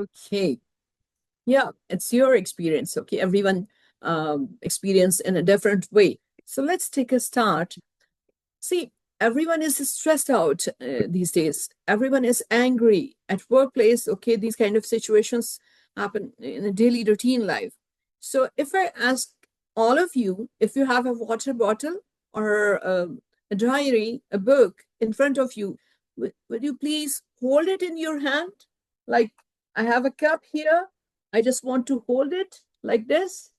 Okay. Yeah, it's your experience. Okay, everyone experience in a different way. So let's take a start. See, everyone is stressed out these days. Everyone is angry at workplace. Okay, these kind of situations happen in a daily routine life. So if I ask all of you, if you have a water bottle or a diary, a book in front of you, would you please hold it in your hand? Like, I have a cup here. I just want to hold it like this.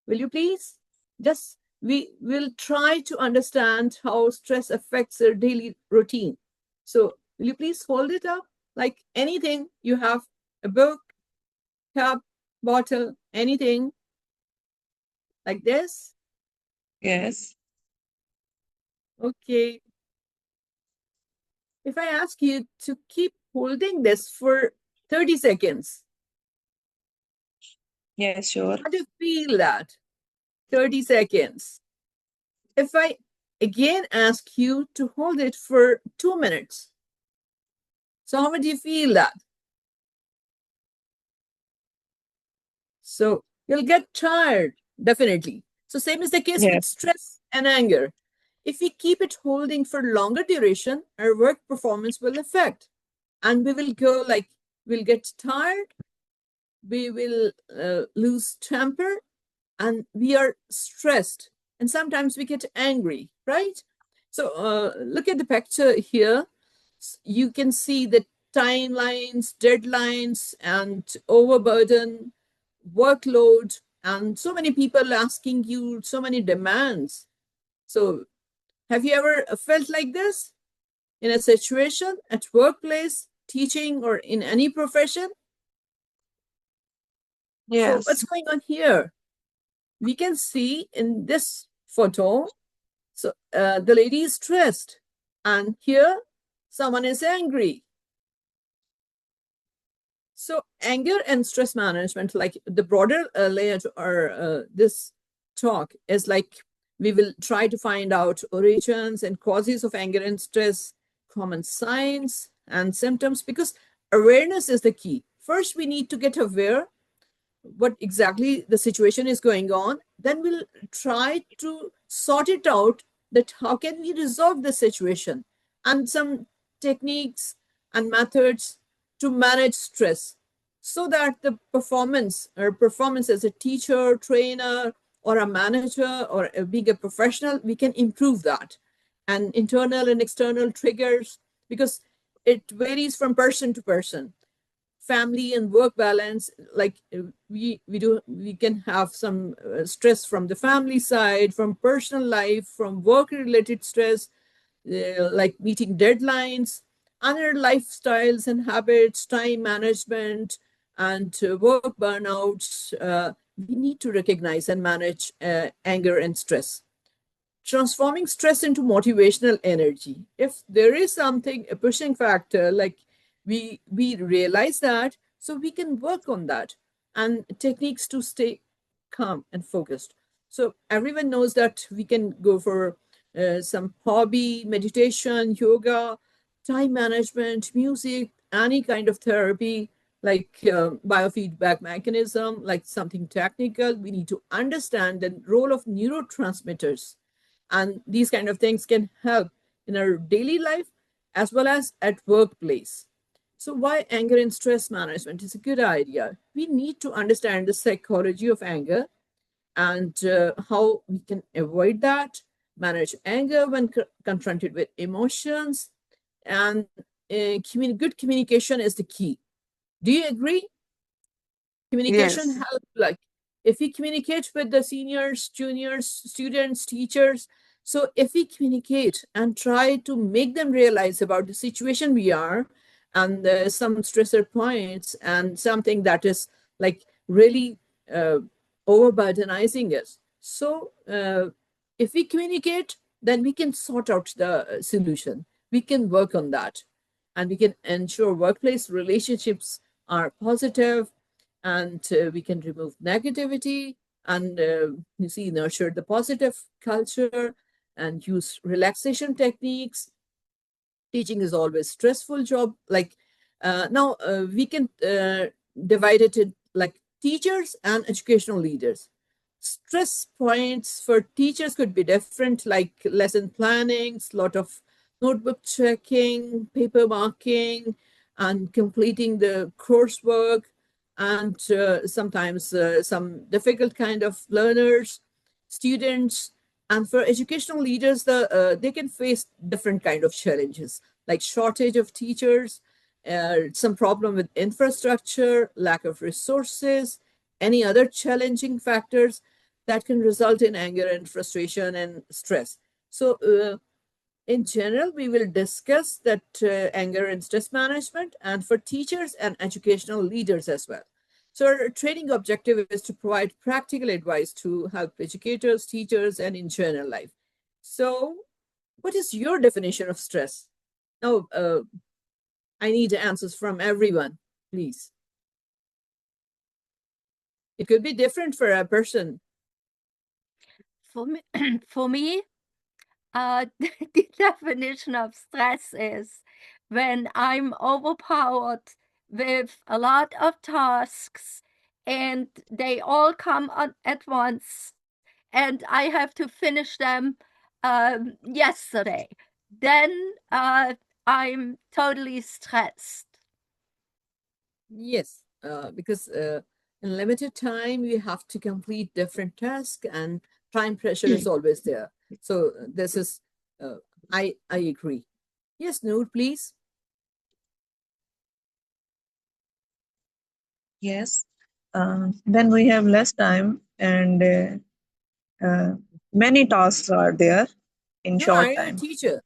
Will you please? Just we will try to understand how stress affects your daily routine. So will you please hold it up? Like anything you have, a book, cup, bottle, anything like this? Yes. Okay. If I ask you to keep holding this for 30 seconds, Yes, sure. how do you feel that? 30 seconds. If I again ask you to hold it for 2 minutes, so how would you feel that? So you'll get tired, definitely. So same is the case with Yes. stress and anger. If we keep it holding for longer duration, our work performance will affect. And we will go like, we'll get tired, we will lose temper, and we are stressed. And sometimes we get angry, right? So look at the picture here. You can see the timelines, deadlines, and overburden, workload, and so many people asking you so many demands. So have you ever felt like this in a situation at workplace, teaching, or in any profession? So what's Yes. going on here? We can see in this photo, so the lady is stressed, and here someone is angry. So anger and stress management, like the broader layer to our this talk is like we will try to find out origins and causes of anger and stress, common signs and symptoms, because awareness is the key. First, we need to get aware what exactly the situation is going on. Then we'll try to sort it out that how can we resolve the situation and some techniques and methods to manage stress so that the performance as a teacher, trainer, or a manager or being a professional, we can improve that. And internal and external triggers, because it varies from person to person. Family and work balance, like we can have some stress from the family side, from personal life, from work related stress, like meeting deadlines, other lifestyles and habits, time management, and work burnouts. We need to recognize and manage anger and stress, transforming stress into motivational energy. If there is something, a pushing factor, like we realize that, so we can work on that, and techniques to stay calm and focused. So everyone knows that we can go for some hobby, meditation, yoga, time management, music, any kind of therapy, like biofeedback mechanism, like something technical. We need to understand the role of neurotransmitters, and these kind of things can help in our daily life as well as at workplace. So why anger and stress management is a good idea? We need to understand the psychology of anger and how we can avoid that, manage anger when confronted with emotions, and good communication is the key. Do you agree? Communication Yes. help, like if we communicate with the seniors, juniors, students, teachers. So if we communicate and try to make them realize about the situation we are, and some stressor points and something that is like really uh, overburdenizing us. So if we communicate, then we can sort out the solution. We can work on that, and we can ensure workplace relationships are positive, and we can remove negativity, and you see, nurture the positive culture and use relaxation techniques. Teaching is always stressful job. Like now we can divided into like teachers and educational leaders. Stress points for teachers could be different, like lesson planning, lot of notebook checking, paper marking, and completing the coursework, and sometimes some difficult kind of learners, students. And for educational leaders, they can face different kind of challenges, like shortage of teachers, some problem with infrastructure, lack of resources, any other challenging factors that can result in anger and frustration and stress. So in general, we will discuss that anger and stress management, and for teachers and educational leaders as well. So our training objective is to provide practical advice to help educators, teachers, and in general life. So what is your definition of stress? Now, I need answers from everyone, please. It could be different for a person. For me, the definition of stress is when I'm overpowered with a lot of tasks and they all come at once and I have to finish them yesterday. Then I'm totally stressed. Yes, because in limited time, we have to complete different tasks, and time pressure is always there. So this is, I agree. Yes, Noor, please. Yes. Then we have less time, and many tasks are there in No, short are you a time. teacher?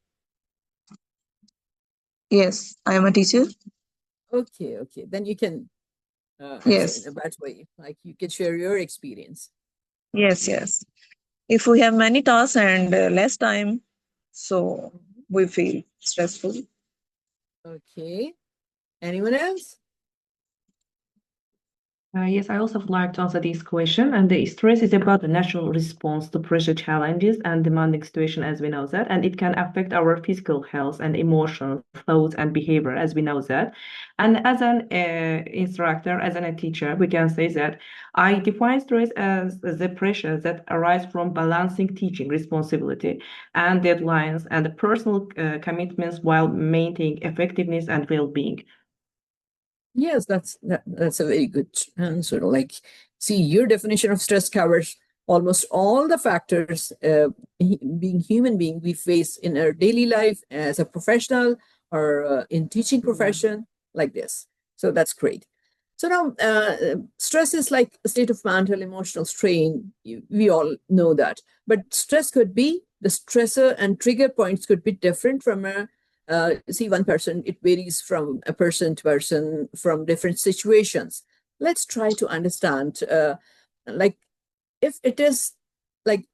Yes, I am a teacher. Okay, then you can answer Yes, in a better way. Like you can share your experience. yes. If we have many tasks and less time, so we feel stressful. Okay. Anyone else? Yes, I also would like to answer this question. And the stress is about the natural response to pressure, challenges, and demanding situation, as we know that. And it can affect our physical health and emotional thoughts and behavior, as we know that. And as an instructor, as a teacher, we can say that I define stress as the pressure that arise from balancing teaching responsibility and deadlines and personal commitments while maintaining effectiveness and well-being. Yes, that's a very good answer. Like, see, your definition of stress covers almost all the factors being human being we face in our daily life as a professional or in teaching profession like this. So that's great. So now stress is like a state of mental, emotional strain. We all know that. But stress could be, the stressor and trigger points could be different from a see, one person, it varies from a person to person, from different situations. Let's try to understand, like, if it is like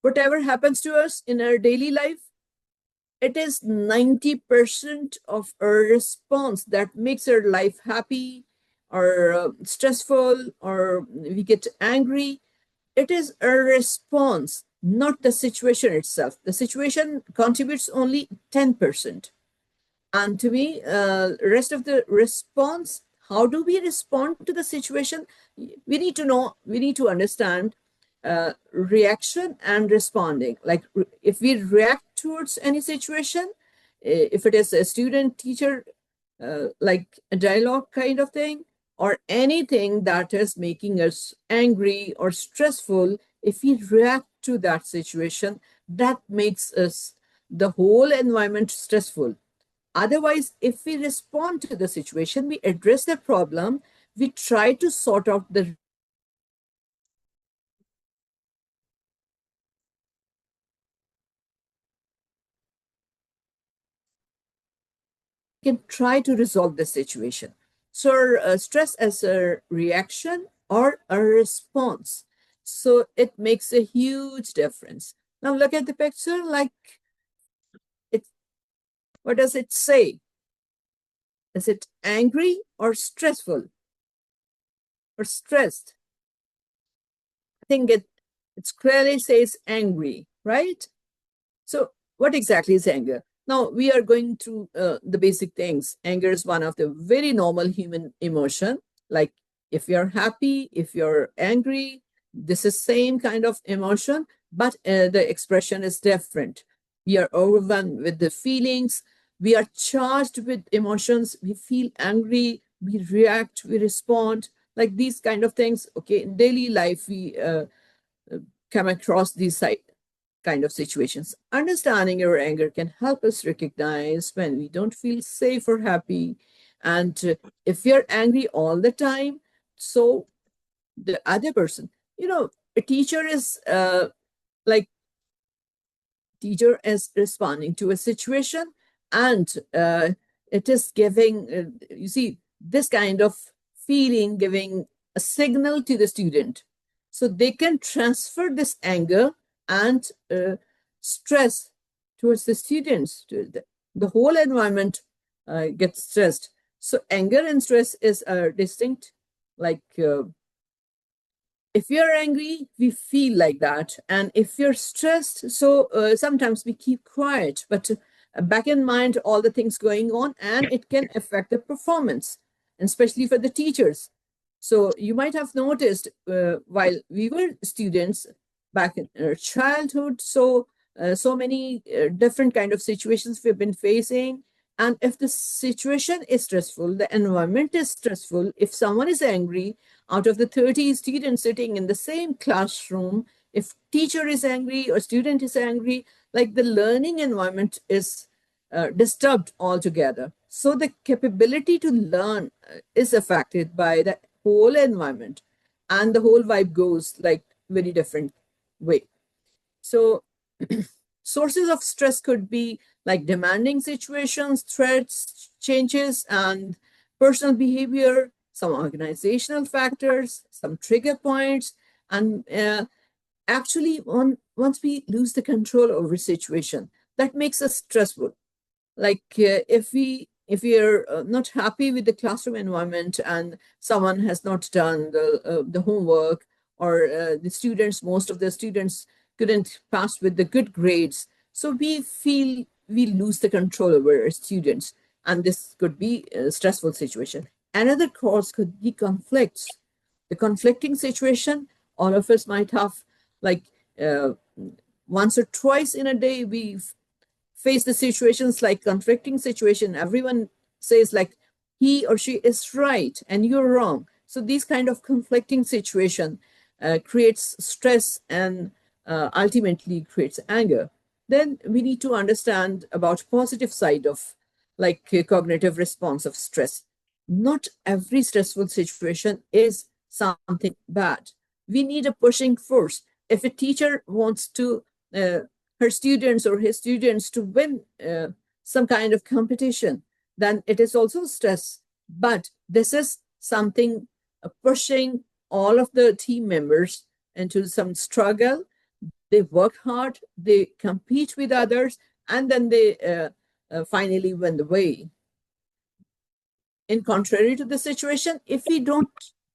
whatever happens to us in our daily life, it is 90% of our response that makes our life happy or stressful, or we get angry. It is a response, not the situation itself. The situation contributes only 10%. And to me, rest of the response, how do we respond to the situation? We need to know, we need to understand reaction and responding. Like if we react towards any situation, if it is a student teacher, like a dialogue kind of thing, or anything that is making us angry or stressful, if we react to that situation, that makes us the whole environment stressful. Otherwise, if we respond to the situation, we address the problem, we try to sort out the can try to resolve the situation. So stress as a reaction or a response. So it makes a huge difference. Now look at the picture, like what does it say? Is it angry or stressful or stressed? I think it clearly says angry, right? So what exactly is anger? Now we are going through the basic things. Anger is one of the very normal human emotion. Like if you're happy, if you're angry, this is same kind of emotion, but the expression is different. We are overwhelmed with the feelings. We are charged with emotions. We feel angry. We react. We respond. Like these kind of things. Okay, in daily life, we come across these kind of situations. Understanding your anger can help us recognize when we don't feel safe or happy. And if you're angry all the time, so the other person, a teacher is teacher is responding to a situation, and it is giving, you see, this kind of feeling, giving a signal to the student. So they can transfer this anger and stress towards the students. The whole environment gets stressed. So anger and stress is distinct. Like if you're angry, we feel like that. And if you're stressed, so sometimes we keep quiet, but back in mind, all the things going on, and it can affect the performance, and especially for the teachers. So you might have noticed while we were students back in our childhood, so many different kind of situations we've been facing. And if the situation is stressful, the environment is stressful, if someone is angry, out of the 30 students sitting in the same classroom, if teacher is angry or student is angry, like the learning environment is disturbed altogether. So the capability to learn is affected by the whole environment, and the whole vibe goes like very different way. So sources of stress could be like demanding situations, threats, changes, and personal behavior, some organizational factors, some trigger points, and actually once we lose the control over situation, that makes us stressful. Like if we are not happy with the classroom environment, and someone has not done the homework, or most of the students couldn't pass with the good grades, so we feel we lose the control over our students, and this could be a stressful situation. Another cause could be conflicts. The conflicting situation, all of us might have, like once or twice in a day, we've face the situations like conflicting situation. Everyone says like he or she is right and you're wrong. So these kind of conflicting situation creates stress, and ultimately creates anger. Then we need to understand about positive side of like cognitive response of stress. Not every stressful situation is something bad. We need a pushing force. If a teacher wants to her students or his students to win some kind of competition, then it is also stress. But this is something pushing all of the team members into some struggle. They work hard, they compete with others, and then they finally win the way. In contrary to the situation, if we don't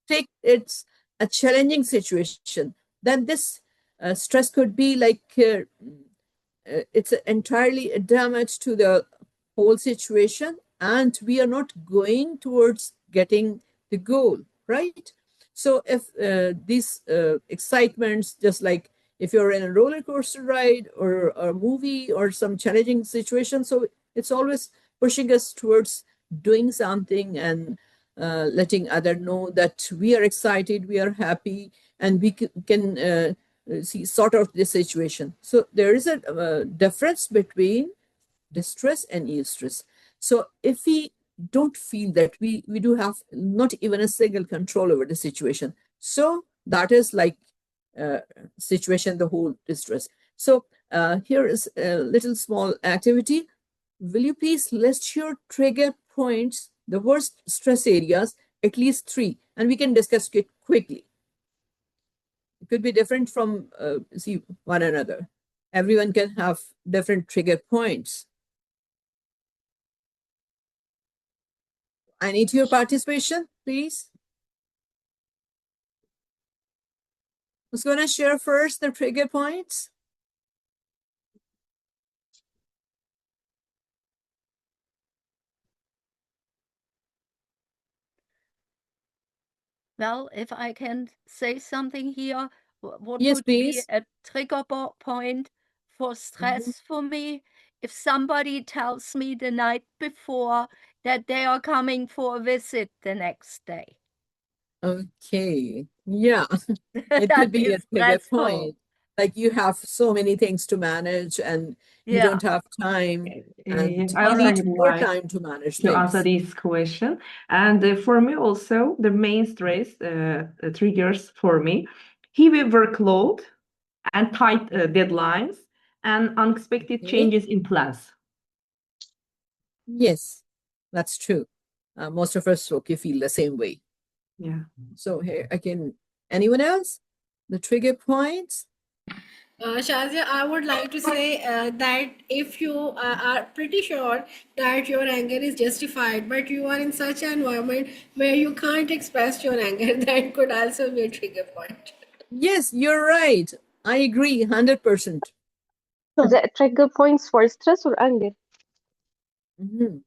take it's a challenging situation, then this stress could be like it's entirely a damage to the whole situation, and we are not going towards getting the goal, right? So if these excitements, just like if you're in a roller coaster ride or a movie or some challenging situation, so it's always pushing us towards doing something and letting other know that we are excited, we are happy, and we can sort out the situation. So there is a difference between distress and eustress. So if we don't feel that we do have not even a single control over the situation, so that is like situation, the whole distress. So here is a little small activity. Will you please list your trigger points, the worst stress areas, at least 3, and we can discuss it quickly. It could be different from one another. Everyone can have different trigger points. I need your participation, please. Who's going to share first the trigger points? Well, if I can say something here, what Yes, would be please. a trigger point for stress for me? If somebody tells me the night before that they are coming for a visit the next day. Okay. Yeah. It That could be a is trigger stressful. point. Like you have so many things to manage and you Yeah. don't have time, and I you also need would more like time to manage to answer things. this question. And for me also, the main stress triggers for me, heavy workload and tight deadlines and unexpected Okay. changes in plans. Yes, that's true. Most of us feel the same way. Yeah. So here again, anyone else? The trigger points? Shazia, I would like to say that if you are pretty sure that your anger is justified, but you are in such an environment where you can't express your anger, that could also be a trigger point. Yes, you're right. I agree 100%. So the trigger points for stress or anger? Mhm.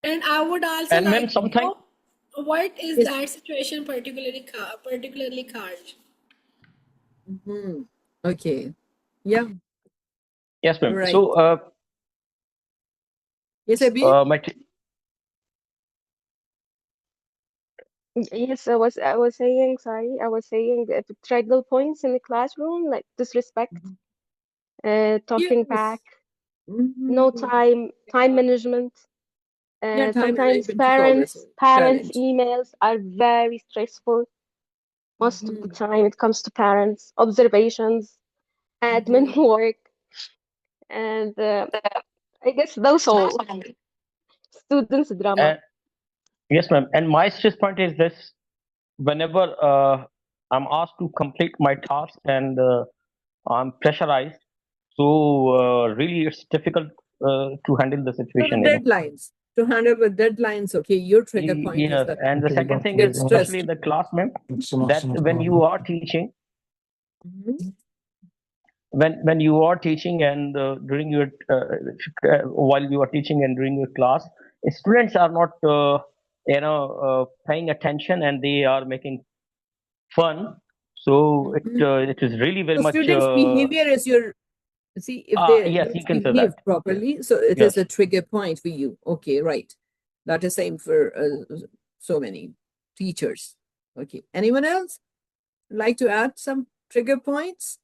And I would also And ma'am, like to something. know what is Yes. that situation particularly caused? Mhm. Okay. Yeah, Yes, ma'am. right. So, Yes, Abhi? Yes, I was saying, sorry, I was saying the trigger points in the classroom, like disrespect, talking back, Yes. no Mhm. time management. Yeah, time Sometimes management is always a parents' challenge. emails are very stressful. Most of the Mhm. time it comes to parents, observations, admin Mhm. work, and I guess those all students' drama. Yes, ma'am. And my stress point is this: whenever I'm asked to complete my task and I'm pressurized, so really it's difficult to handle the So the situation. deadlines, to handle with deadlines, okay, your trigger point is Yes, that and the second you thing get is, especially stressed. in the class, ma'am, that when you are teaching, Mhm. when you are teaching and during your while you are teaching and during your class, students are not paying attention and they are making fun. So Mhm. it is really very So much students' behavior is your, see, if they yes, you don't can say behave that. properly, so it is Yes. a trigger point for you. Okay, right. That is same for so many teachers. Okay, anyone else like to add some trigger points?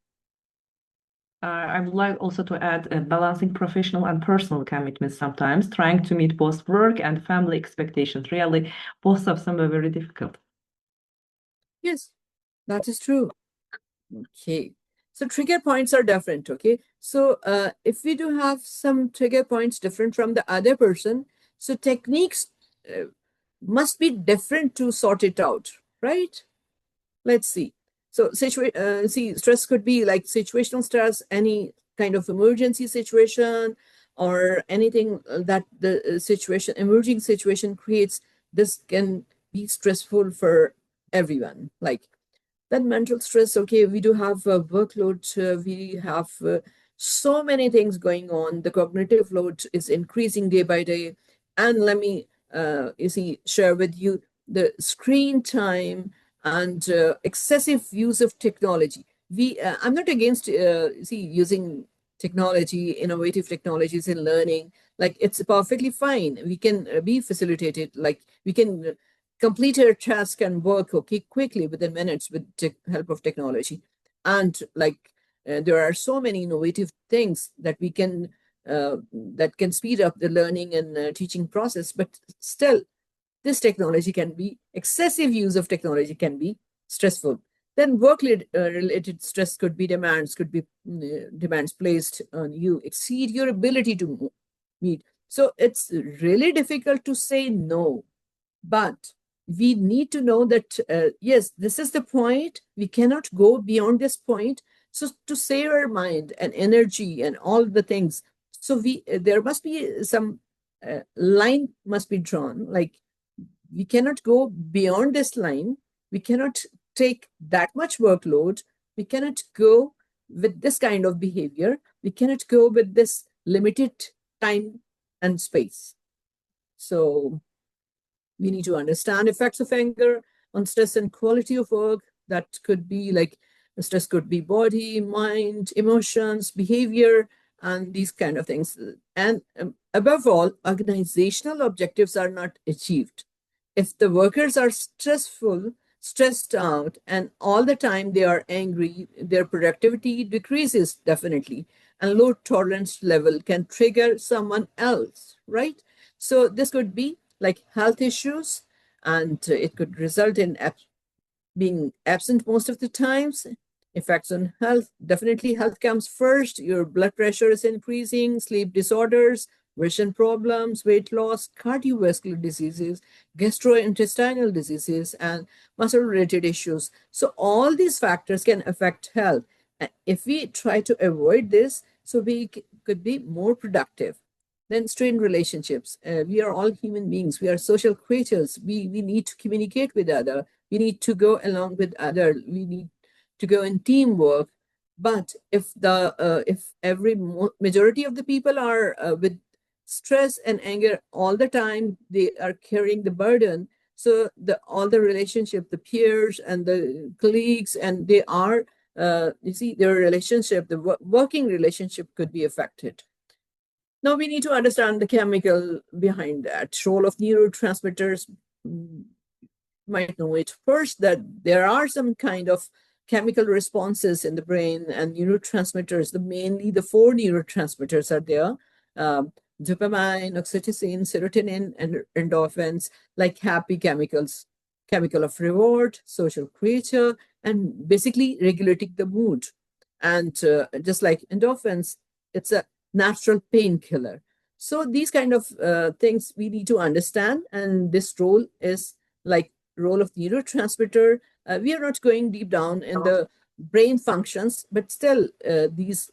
I would like also to add balancing professional and personal commitments sometimes, trying to meet both work and family expectations. Really, both of them are very difficult. Yes, that is true. Okay, so trigger points are different. Okay, so if we do have some trigger points different from the other person, so techniques must be different to sort it out, right? Let's see. So see, stress could be like situational stress, any kind of emergency situation, or anything that the emerging situation creates. This can be stressful for everyone. Like that mental stress, okay, we do have a workload, we have so many things going on. The cognitive load is increasing day by day. And let me, share with you the screen time and excessive use of technology. I'm not against, using technology, innovative technologies in learning. Like it's perfectly fine. We can be facilitated. Like we can complete our task and work okay quickly within minutes with help of technology. And like there are so many innovative things that we can that can speed up the learning and teaching process. But still, this technology can be excessive use of technology can be stressful. Then work related stress could be demands placed on you exceed your ability to meet. So it's really difficult to say no, but we need to know that, yes, this is the point. We cannot go beyond this point. So to save our mind and energy and all the things, so there must be some line must be drawn. Like we cannot go beyond this line. We cannot take that much workload. We cannot go with this kind of behavior. We cannot go with this limited time and space. So we need to understand effects of anger, on stress and quality of work. That could be like, stress could be body, mind, emotions, behavior, and these kind of things. And above all, organizational objectives are not achieved. If the workers are stressed out, and all the time they are angry, their productivity decreases definitely, and low tolerance level can trigger someone else, right? So this could be like health issues, and it could result in being absent most of the times. Effects on health, definitely health comes first. Your blood pressure is increasing, sleep disorders, vision problems, weight loss, cardiovascular diseases, gastrointestinal diseases, and muscle-related issues. So all these factors can affect health. And if we try to avoid this, so we could be more productive. Then strained relationships. We are all human beings. We are social creatures. We need to communicate with other. We need to go along with other. We need to go in teamwork. But if every majority of the people are with stress and anger all the time, they are carrying the burden. So all the relationship, the peers and the colleagues, and they are, you see, their relationship, the working relationship could be affected. Now we need to understand the chemical behind that. Role of neurotransmitters. You might know it first, that there are some kind of chemical responses in the brain and neurotransmitters. Mainly the 4 neurotransmitters are there. Dopamine, oxytocin, serotonin, and endorphins, like happy chemicals, chemical of reward, social creature, and basically regulating the mood. And just like endorphins, it's a natural painkiller. So these kind of things we need to understand, and this role is like role of neurotransmitter. We are not going deep down in the brain functions, but still these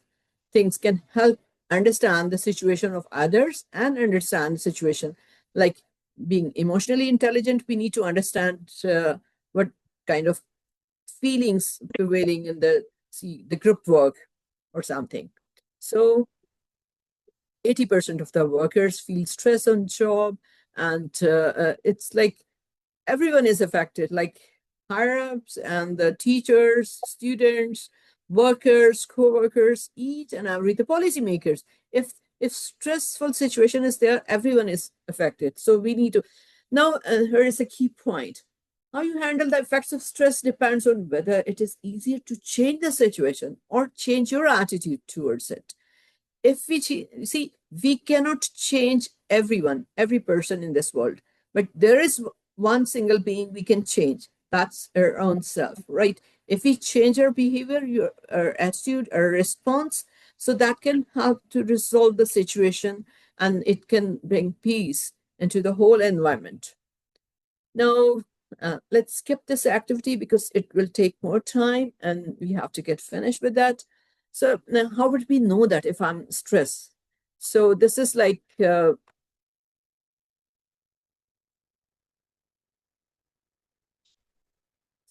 things can help understand the situation of others and understand the situation. Like being emotionally intelligent, we need to understand what kind of feelings prevailing in the group work or something. So 80% of the workers feel stress on job, and it's like everyone is affected, like higher-ups and the teachers, students, workers, co-workers, each and every, the policymakers. If stressful situation is there, everyone is affected. So we need to, now here is a key point. How you handle the effects of stress depends on whether it is easier to change the situation or change your attitude towards it. If we see, we cannot change everyone, every person in this world, but there is one single being we can change. That's our own self, right? If we change our behavior, our attitude, our response, so that can help to resolve the situation, and it can bring peace into the whole environment. Now, let's skip this activity because it will take more time and we have to get finished with that. So now, how would we know that if I'm stressed? So this is like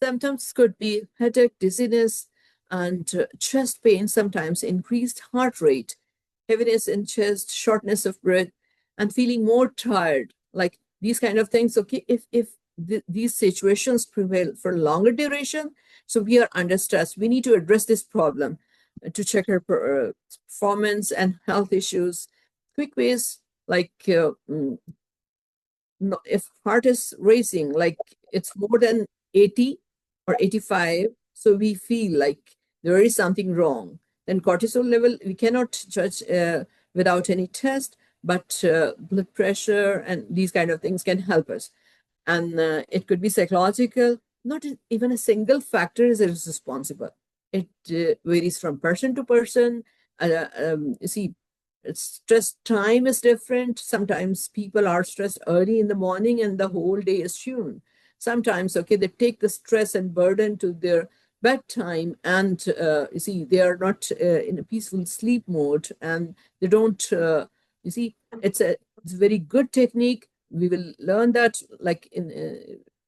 symptoms could be headache, dizziness, and chest pain, sometimes increased heart rate, heaviness in chest, shortness of breath, and feeling more tired, like these kind of things. Okay, if these situations prevail for longer duration, so we are under stress, we need to address this problem to check our performance and health issues. Quick ways, like if heart is racing, like it's more than 80 or 85, so we feel like there is something wrong. Then cortisol level, we cannot judge without any test, but blood pressure and these kind of things can help us. And it could be psychological. Not even a single factor is responsible. It varies from person to person. You see, stress time is different. Sometimes people are stressed early in the morning and the whole day is tuned. Sometimes, okay, they take the stress and burden to their bedtime, and you see, they are not in a peaceful sleep mode, and they don't, you see, it's a very good technique. We will learn that like in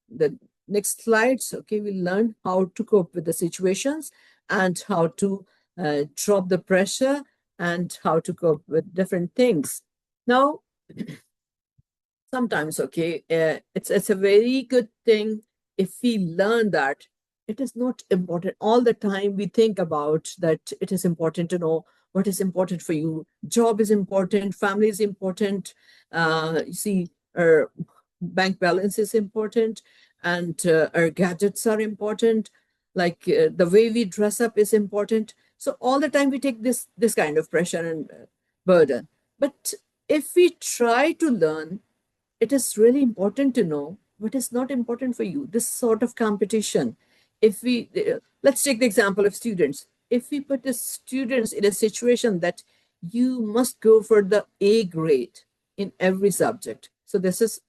the next slides. Okay, we'll learn how to cope with the situations and how to drop the pressure and how to cope with different things. Now, sometimes, okay, it's a very good thing if we learn that it is not important all the time, we think about that it is important to know what is important for you. Job is important, family is important, you see, our bank balance is important, and our gadgets are important, like the way we dress up is important. So all the time we take this kind of pressure and burden. But if we try to learn, it is really important to know what is not important for you. This sort of competition, if we, let's take the example of students. If we put the students in a situation that you must go for the A grade in every subject, so this is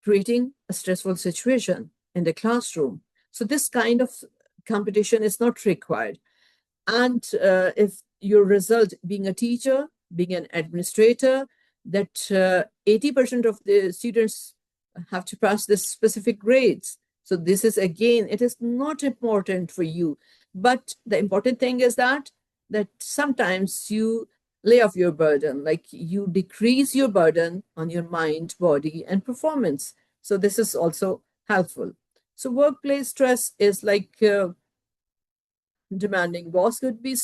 creating a stressful situation in the classroom. So this kind of competition is not required. And if your result, being a teacher, being an administrator, that 80% of the students have to pass this specific grades. So this is, again, it is not important for you. But the important thing is that sometimes you lay off your burden, like you decrease your burden on your mind, body, and performance. So this is also helpful. So workplace stress is like demanding boss could be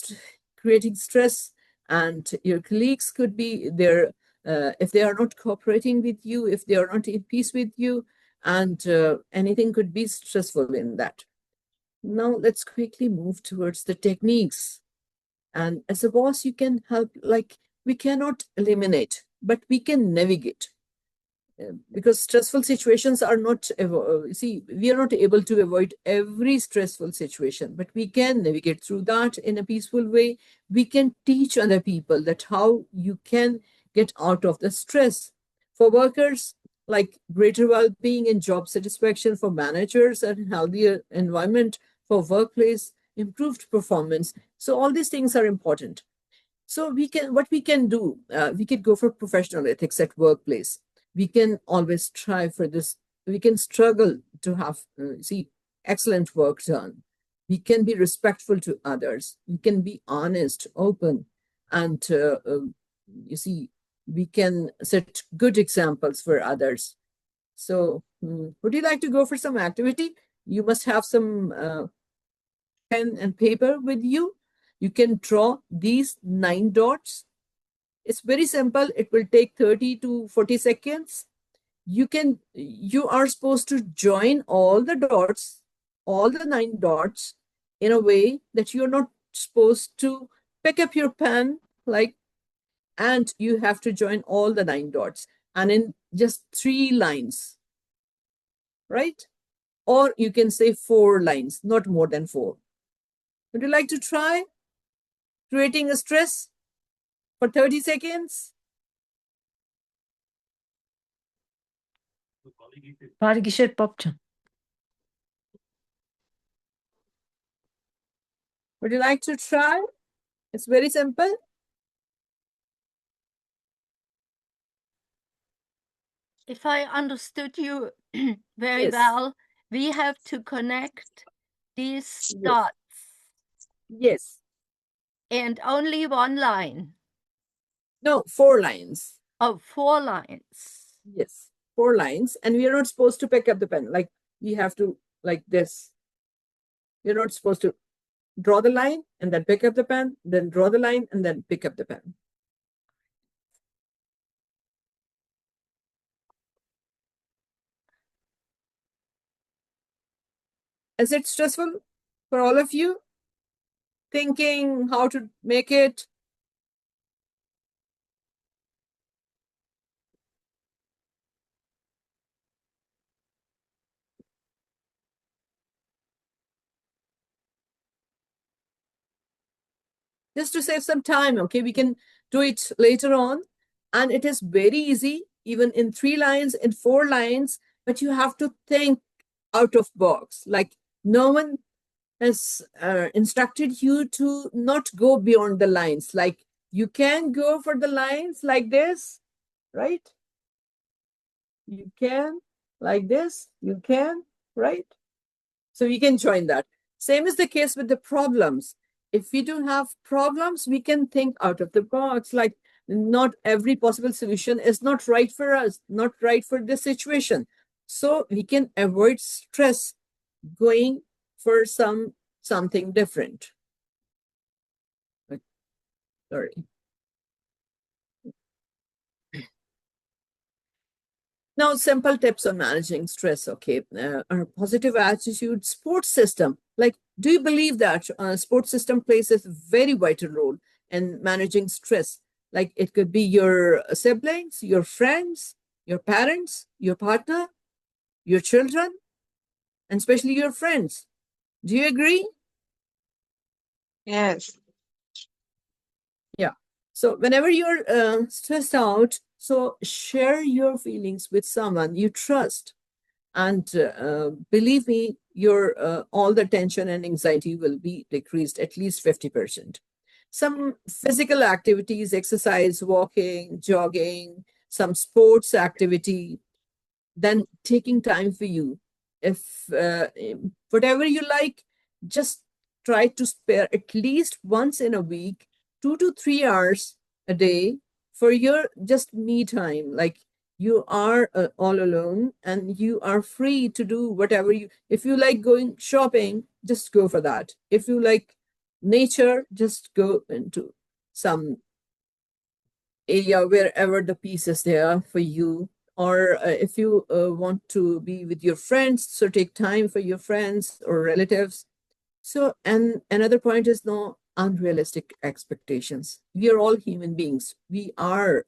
creating stress, and your colleagues could be there if they are not cooperating with you, if they are not in peace with you, and anything could be stressful in that. Now let's quickly move towards the techniques. And as a boss, you can help, like we cannot eliminate, but we can navigate. Because stressful situations are not, see, we are not able to avoid every stressful situation, but we can navigate through that in a peaceful way. We can teach other people that how you can get out of the stress. For workers, like greater well-being and job satisfaction. For managers, a healthier environment. For workplace, improved performance. So all these things are important. So what we can do, we can go for professional ethics at workplace. We can always strive for this. We can struggle to have, excellent work done. We can be respectful to others. We can be honest, open, and we can set good examples for others. So would you like to go for some activity? You must have some pen and paper with you. You can draw these 9 dots. It's very simple. It will take 30 to 40 seconds. You are supposed to join all the dots, all the 9 dots, in a way that you're not supposed to pick up your pen, and you have to join all the 9 dots, and in just 3 lines, right? Or you can say 4 lines, not more than 4. Would you like to try creating a stress for 30 seconds? 𝗪𝗫𝗴𝗶𝗞 Would you like to try? It's very simple. If I understood you very Yes. well, we have to connect these Yes. dots Yes. and only 1 line. No, 4 lines. Oh, 4 lines. Yes, 4 lines. And we are not supposed to pick up the pen. Like we have to, like this. You're not supposed to draw the line and then pick up the pen, then draw the line and then pick up the pen. Is it stressful for all of you? Thinking how to make it? Just to save some time, okay? We can do it later on. And it is very easy, even in 3 lines, in 4 lines, but you have to think out of box. Like no one has instructed you to not go beyond the lines. Like you can go for the lines like this, right? You can, like this, you can, right? So we can join that. Same is the case with the problems. If we do have problems, we can think out of the box. Like not every possible solution is not right for us, not right for this situation. So we can avoid stress going for something different. Sorry. Now, simple tips on managing stress, okay? Our positive attitude support system. Like, do you believe that support system plays a very vital role in managing stress? Like, it could be your siblings, your friends, your parents, your partner, your children, and especially your friends. Do you agree? Yes. Yeah. So whenever you're stressed out, so share your feelings with someone you trust. And believe me, your all the tension and anxiety will be decreased at least 50%. Some physical activities, exercise, walking, jogging, some sports activity, then taking time for you. If whatever you like, just try to spare at least once in a week, 2 to 3 hours a day for your just me time. Like, you are all alone and you are free to do whatever you, if you like going shopping, just go for that. If you like nature, just go into some area wherever the peace is there for you. Or if you want to be with your friends, so take time for your friends or relatives. So, and another point is no unrealistic expectations. We are all human beings. We are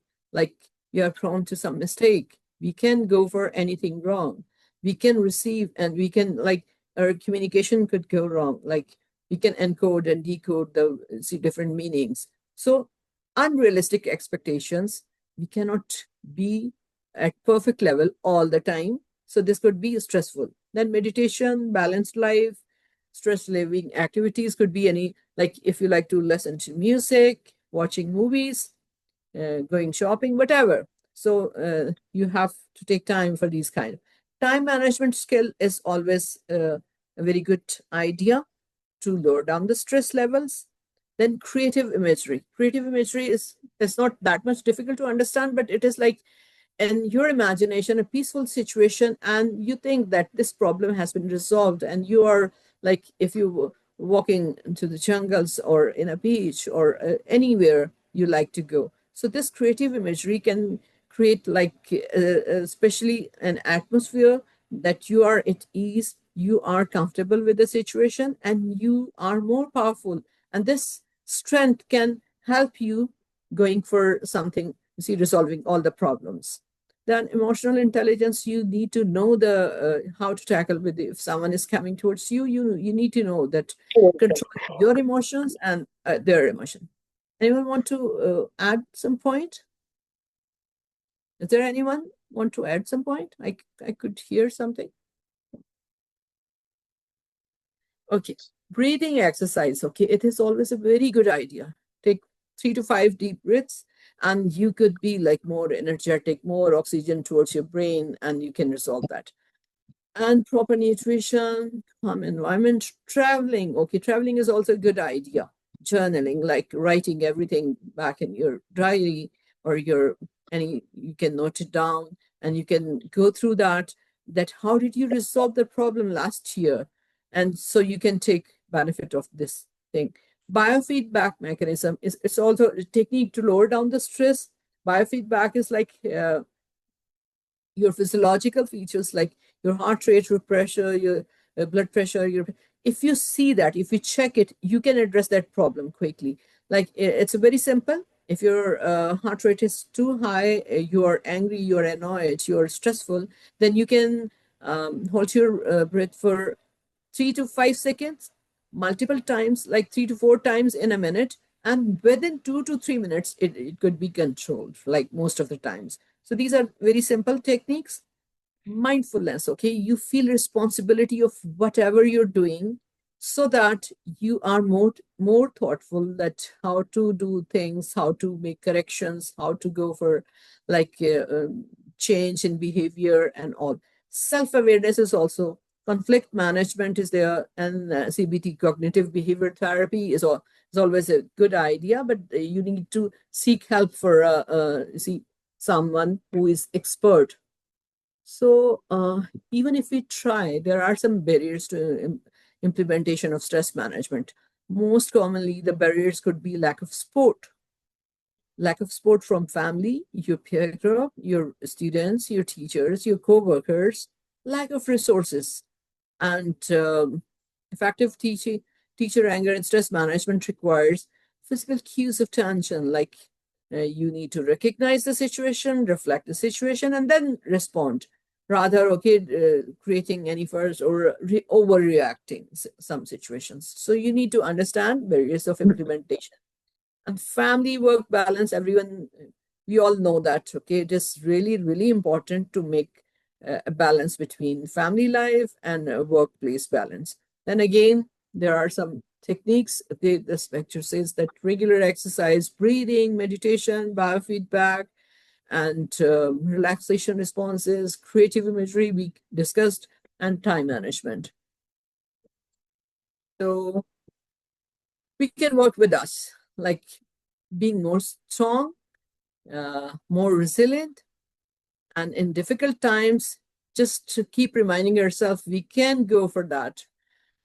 prone to some mistake. We can go for anything wrong. We can receive and we can our communication could go wrong. Like, we can encode and decode the different meanings. So unrealistic expectations, we cannot be at perfect level all the time. So this could be stressful. Then meditation, balanced life, stress relieving activities could be any, like if you like to listen to music, watching movies, going shopping, whatever. So you have to take time for these kind. Time management skill is always a very good idea to lower down the stress levels. Then creative imagery. Creative imagery is not that much difficult to understand, but it is like in your imagination, a peaceful situation, and you think that this problem has been resolved, and you are like, if you walking into the jungles or in a beach or anywhere you like to go. So this creative imagery can create especially an atmosphere that you are at ease, you are comfortable with the situation, and you are more powerful. And this strength can help you going for something, resolving all the problems. Then emotional intelligence, you need to know the how to tackle with if someone is coming towards you. You need to know that control your emotions and their emotion. Anyone want to add some point? Is there anyone want to add some point? I could hear something. Okay, breathing exercise. Okay, it is always a very good idea. Take 3 to 5 deep breaths, and you could be like more energetic, more oxygen towards your brain, and you can resolve that. And proper nutrition, calm environment, traveling. Okay, traveling is also a good idea. Journaling, like writing everything back in your diary or you can note it down, and you can go through that how did you resolve the problem last year? And so you can take benefit of this thing. Biofeedback mechanism it's also a technique to lower down the stress. Biofeedback is like your physiological features, like your heart rate, your pressure, your blood pressure. If you see that, if you check it, you can address that problem quickly. Like, it's very simple. If your heart rate is too high, you are angry, you are annoyed, you are stressful, then you can hold your breath for 3 to 5 seconds, multiple times, like 3 to 4 times in a minute. And within 2 to 3 minutes, it could be controlled, like most of the times. So these are very simple techniques. Mindfulness, okay? You feel responsibility of whatever you're doing, so that you are more thoughtful that how to do things, how to make corrections, how to go for change in behavior and all. Self-awareness is also, conflict management is there, and CBT, cognitive behavior therapy, is always a good idea, but you need to seek help for someone who is expert. So even if we try, there are some barriers to implementation of stress management. Most commonly, the barriers could be lack of support from family, your peer group, your students, your teachers, your co-workers, lack of resources. And effective teacher anger and stress management requires physical cues of tension, like you need to recognize the situation, reflect the situation, and then respond, rather creating any fuss or overreacting some situations. So you need to understand barriers of implementation. And family work balance, we all know that, it is really, really important to make a balance between family life and workplace balance. Then again, there are some techniques. This lecture says that regular exercise, breathing, meditation, biofeedback, and relaxation responses, creative imagery we discussed, and time management. So we can work with us, like being more strong, more resilient, and in difficult times, just to keep reminding ourselves we can go for that,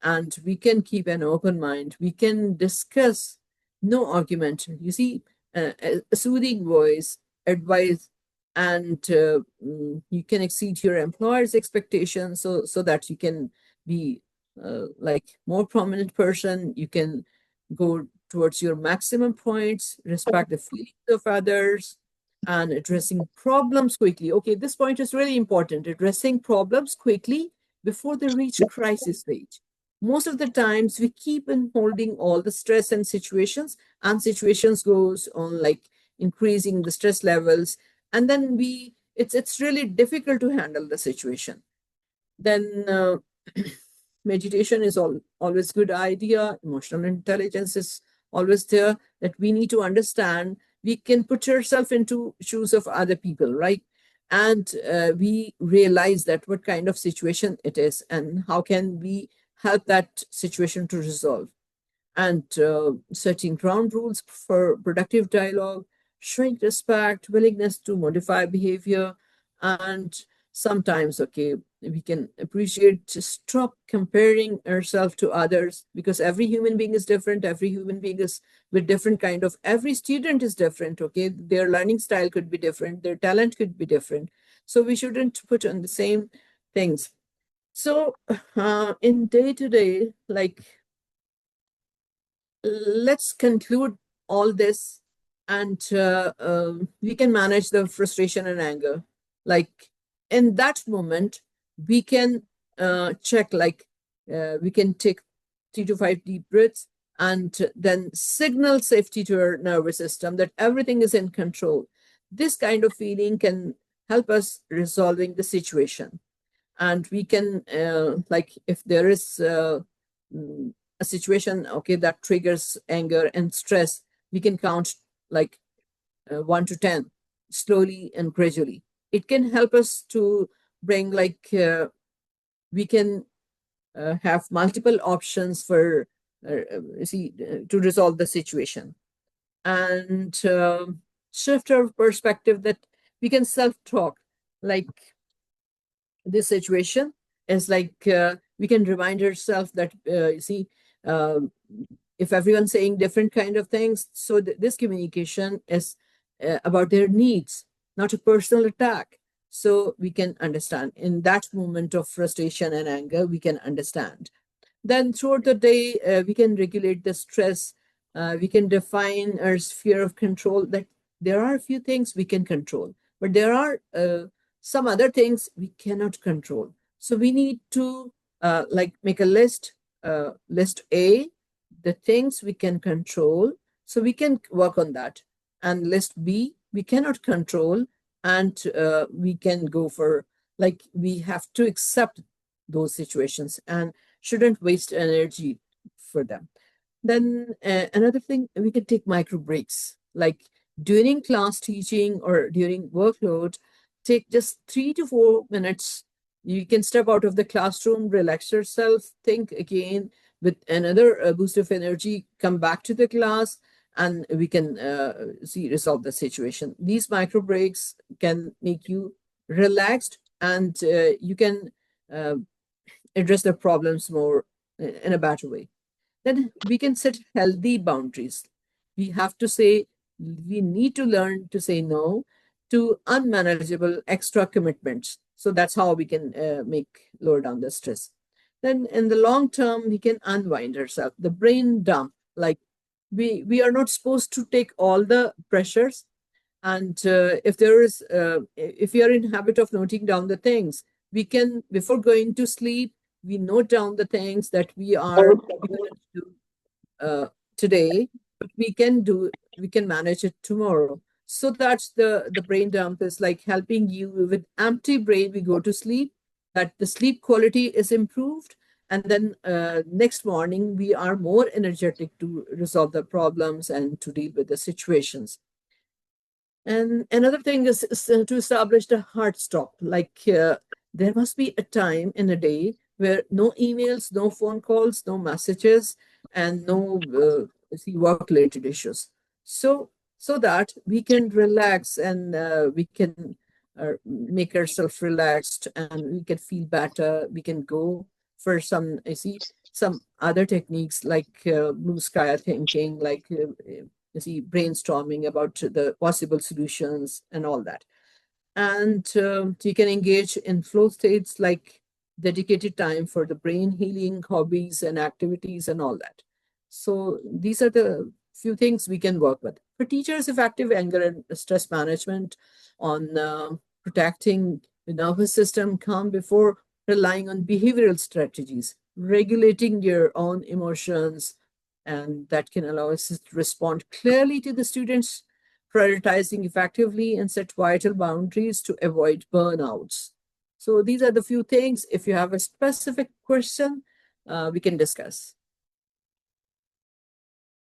and we can keep an open mind. We can discuss, no argument. You see, a soothing voice, advice, and you can exceed your employer's expectations so that you can be like more prominent person. You can go towards your maximum points, respect the feelings of others, and addressing problems quickly. Okay, this point is really important. Addressing problems quickly before they reach crisis stage. Most of the times we keep on holding all the stress and situations goes on like increasing the stress levels, and then it's really difficult to handle the situation. Then meditation is always good idea. Emotional intelligence is always there, that we need to understand. We can put ourselves into shoes of other people, right? And we realize that what kind of situation it is and how can we help that situation to resolve. And setting ground rules for productive dialogue, showing respect, willingness to modify behavior, and sometimes, we can appreciate, just stop comparing ourselves to others, because every human being is different. Every human being is with different kind of, every student is different, their learning style could be different, their talent could be different. So we shouldn't put on the same things. So in day-to-day, like, let's conclude all this, and we can manage the frustration and anger. Like in that moment, we can check, like we can take 3 to 5 deep breaths and then signal safety to our nervous system that everything is in control. This kind of feeling can help us resolving the situation. And we can, like if there is a situation, that triggers anger and stress, we can count like 1 to 10, slowly and gradually. It can help us to bring, like, we can have multiple options for, to resolve the situation. And shift our perspective, that we can self-talk, like this situation is like, we can remind ourselves that, if everyone's saying different kind of things, so this communication is about their needs, not a personal attack. So we can understand in that moment of frustration and anger, we can understand. Then throughout the day, we can regulate the stress. We can define our sphere of control, that there are a few things we can control, but there are some other things we cannot control. So we need to like make a list, list A, the things we can control, so we can work on that. And list B, we cannot control, and we can go for, like, we have to accept those situations and shouldn't waste energy for them. Then another thing, we can take micro breaks, like during class teaching or during workload, take just 3 to 4 minutes. You can step out of the classroom, relax yourself, think again with another boost of energy, come back to the class, and we can resolve the situation. These micro breaks can make you relaxed and you can address the problems more in a better way. Then we can set healthy boundaries. We have to say, we need to learn to say no to unmanageable extra commitments. So that's how we can lower down the stress. Then in the long term, we can unwind ourselves. The brain dump, like we are not supposed to take all the pressures. And if we are in habit of noting down the things, we can, before going to sleep, we note down the things that we going to do today, but we can manage it tomorrow. So that's the brain dump is like helping you with empty brain. We go to sleep, that the sleep quality is improved. And then next morning, we are more energetic to resolve the problems and to deal with the situations. And another thing is to establish the hard stop. Like there must be a time in a day where no emails, no phone calls, no messages, and no work-related issues. So that we can relax and we can make ourselves relaxed and we can feel better. We can go for some other techniques like blue sky thinking, like brainstorming about the possible solutions and all that. And you can engage in flow states like dedicated time for the brain healing, hobbies and activities and all that. So these are the few things we can work with. For teachers, effective anger and stress management on protecting the nervous system calm before relying on behavioral strategies, regulating your own emotions, and that can allow us to respond clearly to the students, prioritizing effectively and set vital boundaries to avoid burnouts. So these are the few things. If you have a specific question, we can discuss.